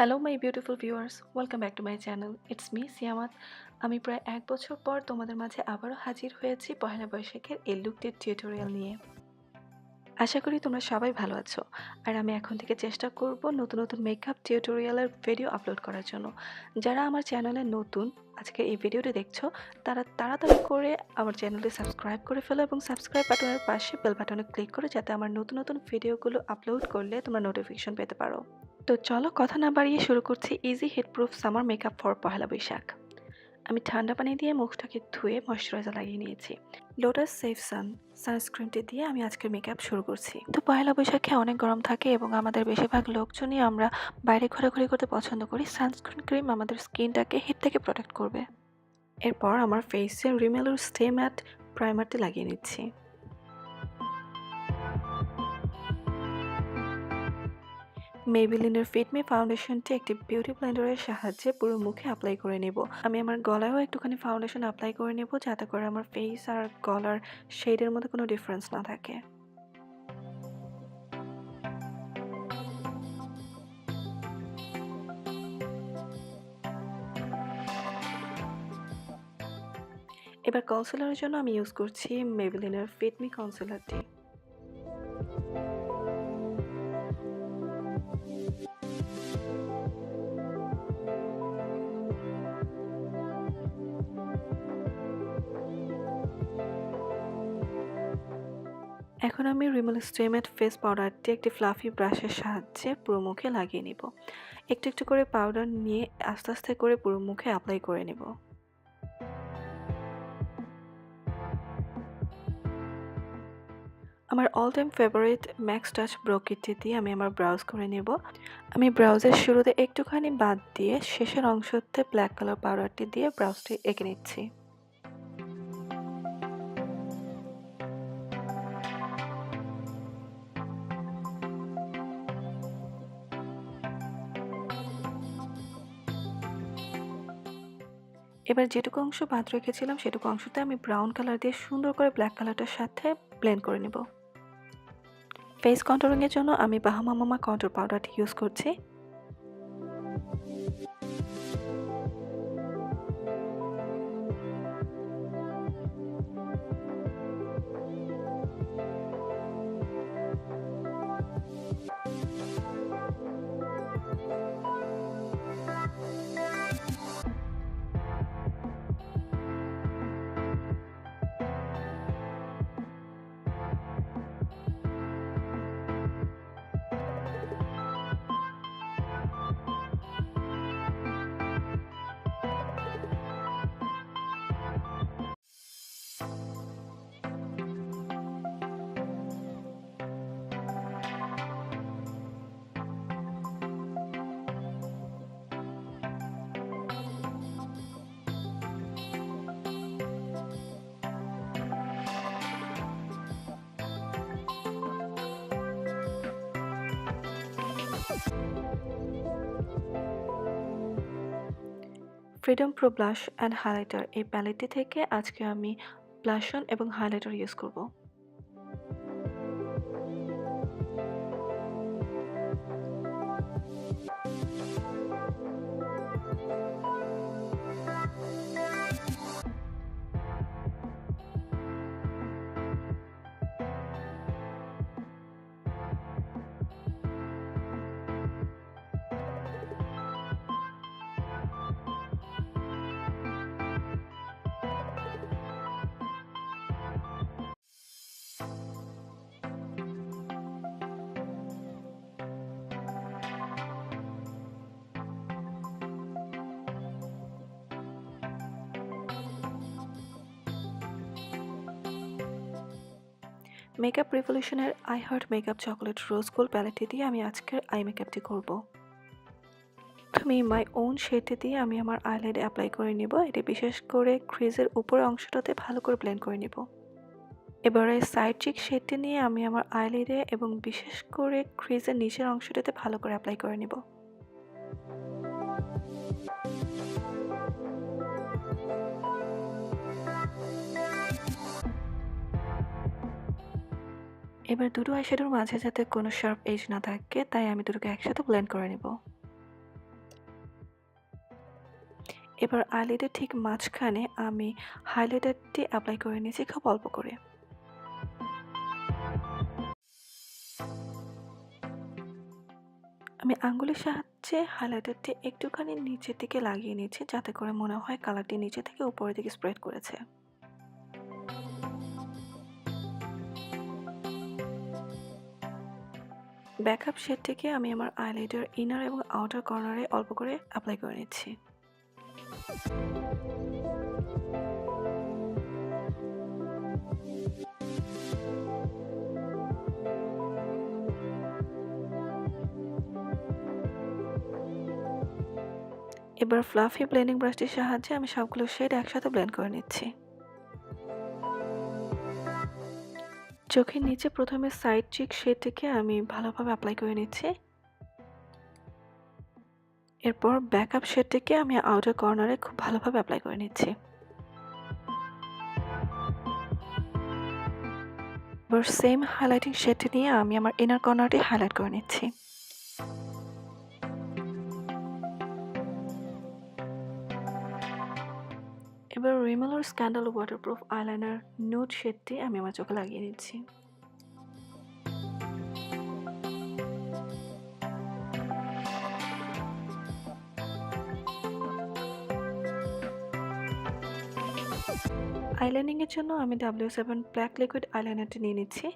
Hello my beautiful viewers, welcome back to my channel. It's me Siyamat. আমি প্রায় 1 বছর পর তোমাদের মাঝে আবারও হাজির হয়েছি পহেলা বৈশাখের এই লুকটির টিউটোরিয়াল নিয়ে। আশা করি তোমরা সবাই ভালো আছো। আর আমি এখন থেকে চেষ্টা করব নতুন নতুন মেকআপ টিউটোরিয়ালের ভিডিও আপলোড করার জন্য। যারা আমার চ্যানেলে নতুন আজকে এই ভিডিওটি দেখছো, তারা তাড়াতাড়ি করে আমার চ্যানেলটি সাবস্ক্রাইব করে ফেলো এবং সাবস্ক্রাইব বাটনের পাশে বেল বাটনে ক্লিক করে যাতে আমার নতুন নতুন ভিডিওগুলো আপলোড করলে তোমরা নোটিফিকেশন পেতে পারো। তো চলো কথা না বাড়িয়ে শুরু করছি easy heatproof summer makeup for Pohela Boishakh. আমি ঠান্ডা পানি দিয়ে মুখটাকে ধুয়ে ময়শ্চারাইজার লাগিয়ে নিয়েছি। লোটাস সেফ সানস্ক্রিনটি দিয়ে আমি আজকের মেকআপ শুরু করছি। তো পহেলা বৈশাখে অনেক গরম থাকে এবং আমাদের বেশিরভাগ লোকজনই আমরা বাইরে ঘোরাঘুরি করতে পছন্দ করি। সানস্ক্রিন ক্রিম আমাদের স্কিনটাকে হিট থেকে প্রোটেক্ট করবে। এরপর আমার ফেসে রিমেল স্টে ম্যাট প্রাইমারটি লাগিয়ে নিচ্ছি। মেবেলিনের ফিট মি ফাউন্ডেশনটি একটি বিউটি ব্লেন্ডারের সাহায্যে পুরো মুখে অ্যাপ্লাই করে নেব। আমি আমার গলায়ও একটুখানি ফাউন্ডেশন অ্যাপ্লাই করে নেব যাতে করে আমার ফেস আর গলার শেডের মধ্যে কোনো ডিফারেন্স না থাকে। এবার কনসিলারের জন্য আমি ইউজ করছি মেবেলিনের ফিট মি কনসিলারটি। এখন আমি রিমেল স্টে ম্যাট ফেস পাউডারটি একটি ফ্লাফি ব্রাশের সাহায্যে পুরো মুখে লাগিয়ে নিব। একটু একটু করে পাউডার নিয়ে আস্তে আস্তে করে পুরো মুখে অ্যাপ্লাই করে নেব। আমার all time favourite Max Touch brow কিটটি দিয়ে আমি আমার ব্রাউজ করে নেব। আমি ব্রাউজের শুরুতে একটুখানি বাদ দিয়ে শেষের অংশতে ব্ল্যাক কালার পাউডারটি দিয়ে ব্রাউজটি এঁকে নিচ্ছি। এবার যেটুকু অংশ বাদ রেখেছিলাম সেটুকু অংশতে আমি ব্রাউন কালার দিয়ে সুন্দর করে ব্ল্যাক কালারটার সাথে ব্লেন্ড করে নেব। ফেস কন্টুরিংয়ের জন্য আমি বাহামা মামা কন্টুর পাউডারটি ইউজ করছি। Freedom Pro blush and highlighter এই প্যালেটটি থেকে আজকে আমি ব্লাশ অন এবং হাইলাইটার ইউজ করব। মেকআপ রিভলিউশনের I Heart Makeup chocolate rose gold প্যালেটটি দিয়ে আমি আজকের আই মেকআপটি করব। আমি মাই ওন শেডটি দিয়ে আমি আমার আইলাইডে অ্যাপ্লাই করে নেব। এটি বিশেষ করে ক্রিজের উপরের অংশটাতে ভালো করে ব্লেন্ড করে নেব। এবারে সাইড চিক শেডটি নিয়ে আমি আমার আইলিডে এবং বিশেষ করে ক্রিজের নিচের অংশটাতে ভালো করে অ্যাপ্লাই করে নেব। এবার দুটো আইশ্যাডোর মাঝে যাতে কোনো শার্প এজ না থাকে তাই আমি দুটোকে একসাথে ব্লেন্ড করে নেব। এবার আইলিডের ঠিক মাঝখানে আমি হাইলাইটারটি অ্যাপ্লাই করে নিয়েছি খুব অল্প করে। আমি আঙ্গুলের সাহায্যে হাইলাইটারটি একটুখানি নিচের দিকে লাগিয়ে নিচ্ছি, যাতে করে মনে হয় কালারটি নিচে থেকে উপরের দিকে স্প্রেড করেছে। ব্যাকআপ শেডটিকে আমি আমার আইলাইটার ইনার এবং আউটার কর্নারে অল্প করে অ্যাপ্লাই করে নিচ্ছি। এবার ফ্লাফি ব্লেন্ডিং ব্রাশটির সাহায্যে আমি সবগুলো শেড একসাথে ব্লেন্ড করে নিচ্ছি। চোখের নিচে প্রথমে সাইড চিক শেডটিকে আমি ভালোভাবে অ্যাপ্লাই করে নিচ্ছি। এরপর ব্যাকআপ শেডটিকে আমি আউটার কর্নারে খুব ভালোভাবে অ্যাপ্লাই করে নিচ্ছি। এবার সেম হাইলাইটিং শেডটি নিয়ে আমি আমার ইনার কর্নারটি হাইলাইট করে নিচ্ছি। এবার রিমেলের স্ক্যান্ডাল ওয়াটারপ্রুফ আইলাইনার নুড শেডটি আমি আমার চোখে লাগিয়ে নিচ্ছি। আইলাইনিং এর জন্য আমি W7 ব্ল্যাক লিকুইড আইলাইনারটি নিয়ে নিচ্ছি।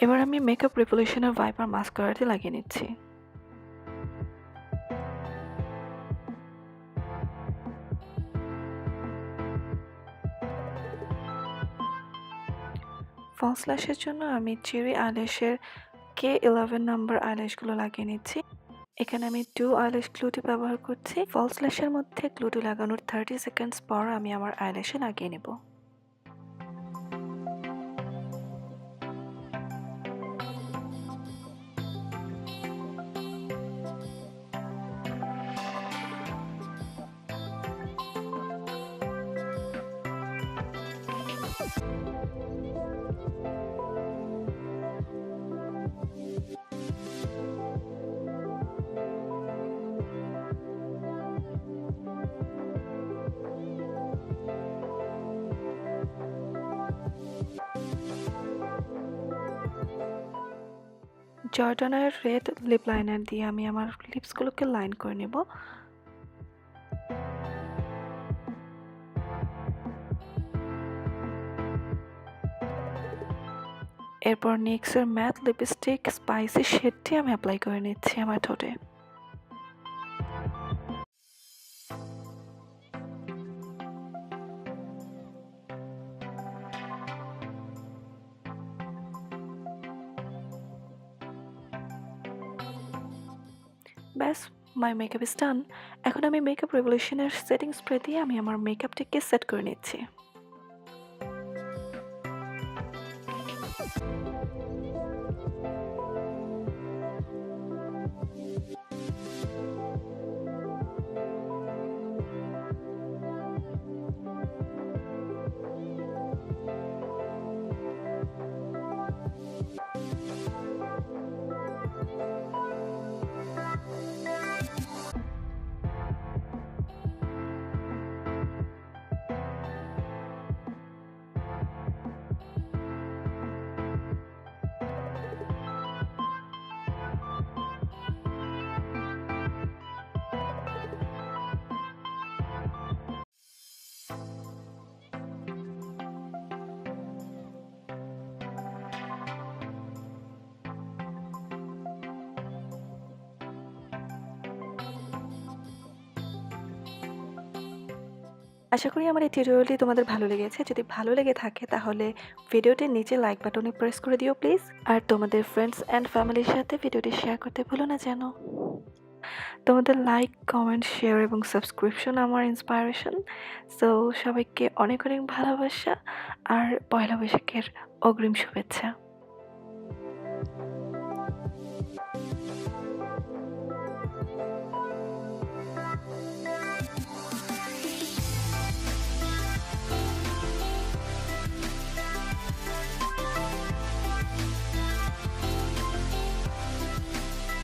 এবার আমি মেকআপ রেভলিউশনের ভাইপার মাস্কারাটি লাগিয়ে নিচ্ছি। ফলস ল্যাশের জন্য আমি চেরি আইল্যাশের K11 নাম্বার আইল্যাশগুলো লাগিয়ে নিচ্ছি। এখানে আমি 2 আইল্যাশ গ্লুটি ব্যবহার করছি। ফলস ল্যাশের মধ্যে গ্লুটি লাগানোর 30 সেকেন্ডস পর আমি আমার আইল্যাশে লাগিয়ে নেব। জর্ডানা রেড লিপ লাইনার দিয়ে আমি আমার লিপসগুলোকে লাইন করে নেব। এরপর নিক্সের ম্যাট লিপস্টিক স্পাইসি শেডটি আমি অ্যাপ্লাই করে নিচ্ছি আমার ঠোঁটে। ব্যাস, মাই মেকআপ ইজ ডান। এখন আমি মেকআপ রেভলিউশনের সেটিং স্প্রে দিয়ে আমি আমার মেকআপটিকে সেট করে নিচ্ছি। আশা করি আমার এই টিউটোরিয়ালটি তোমাদের ভালো লেগেছে। যদি ভালো লেগে থাকে তাহলে ভিডিওটির নিচে লাইক বাটনে প্রেস করে দিও প্লিজ। আর তোমাদের ফ্রেন্ডস অ্যান্ড ফ্যামিলির সাথে ভিডিওটি শেয়ার করতে ভুলো না যেন। তোমাদের লাইক, কমেন্ট, শেয়ার এবং সাবস্ক্রিপশন আমার ইন্সপায়ারেশন। সো সবাইকে অনেক অনেক ভালোবাসা আর পয়লা বৈশাখের অগ্রিম শুভেচ্ছা।